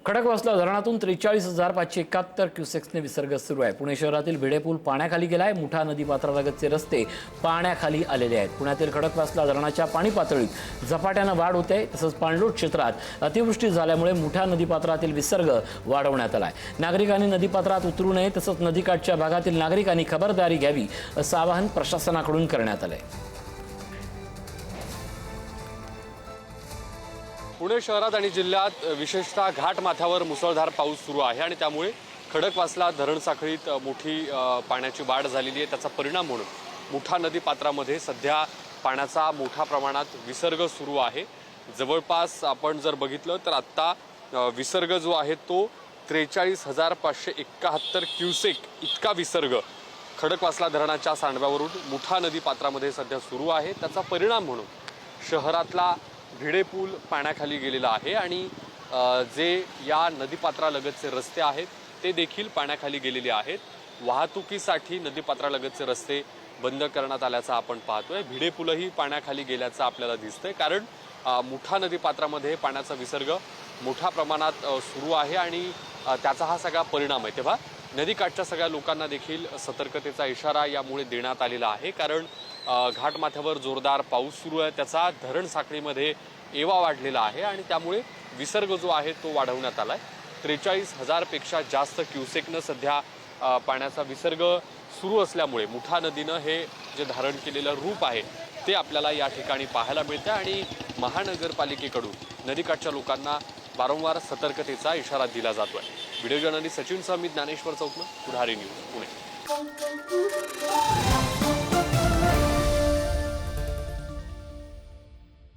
खडकवासला धरणातून 43,571 क्युसेक्सने विसर्ग सुरू आहे। पुणे शहरातील भिडेपूल पाण्याखाली गेलाय। मुठा नदीपात्रालगतचे रस्ते पाण्याखाली आलेले आहेत। पुण्यातील खडकवासला धरणाच्या पाणी पातळीत झपाट्याने वाढ होते। तसंच पाणलोट क्षेत्रात अतिवृष्टी झाल्यामुळे मुठा नदीपात्रातील विसर्ग वाढवण्यात आलाय। नागरिकांनी नदीपात्रात उतरू नये, तसंच नदीकाठच्या भागातील नागरिकांनी खबरदारी घ्यावी असं आवाहन प्रशासनाकडून करण्यात आलंय। पुणे शहरात आणि जिल्ह्यात विशेषतः घाट माथ्यावर मुसळधार पाऊस सुरू आहे आणि त्यामुळे खडकवासला धरण साखळीत मोठी पाण्याची वाढ झालेली आहे। त्याचा परिणाम म्हणून मुठा नदी पात्रामध्ये सध्या पाण्याचा मोठ्या प्रमाणात विसर्ग सुरू आहे। जवळपास आपण जर बघितलं तर आत्ता विसर्ग जो आहे तो 43,571 क्युसेक इतका विसर्ग खडकवासला धरणाच्या सांडव्यावरून मुठा नदी पात्रामध्ये सध्या सुरू आहे। त्याचा परिणाम म्हणून शहरातला भिडेपूल पाण्याखाली गेलेला आहे आणि जे या नदीपात्रालगतचे रस्ते आहेत ते देखील पाण्याखाली गेलेले आहेत। वाहतुकीसाठी नदीपात्रालगतचे रस्ते बंद करण्यात आल्याचं आपण पाहतोय। भिडेपूलही पाण्याखाली गेल्याचं आपल्याला दिसतंय, कारण मुठा नदीपात्रामध्ये पाण्याचा विसर्ग मोठ्या प्रमाणात सुरू आहे आणि त्याचा हा सगळा परिणाम आहे। तेव्हा नदीकाठच्या सगळ्या लोकांना देखील सतर्कतेचा इशारा यामुळे देण्यात आलेला आहे, कारण घाटमाथ्यावर जोरदार पाऊस सुरू आहे। त्याचा धरण साखळीमध्ये एवा वाढलेला आहे आणि त्यामुळे विसर्ग जो आहे तो वाढवण्यात आलाय। 43,000 पेक्षा जास्त क्युसेकनं सध्या पाण्याचा विसर्ग सुरू असल्यामुळे मुठा नदीनं हे जे धारण केलेलं रूप आहे ते आपल्याला या ठिकाणी पाहायला मिळतं आणि महानगरपालिकेकडून नदीकाठच्या लोकांना वारंवार सतर्कतेचा इशारा दिला जातोय। व्हिडिओ जर्नलिस्ट सचिन सह मी ज्ञानेश्वर चौकमल, पुढारी न्यूज, पुणे।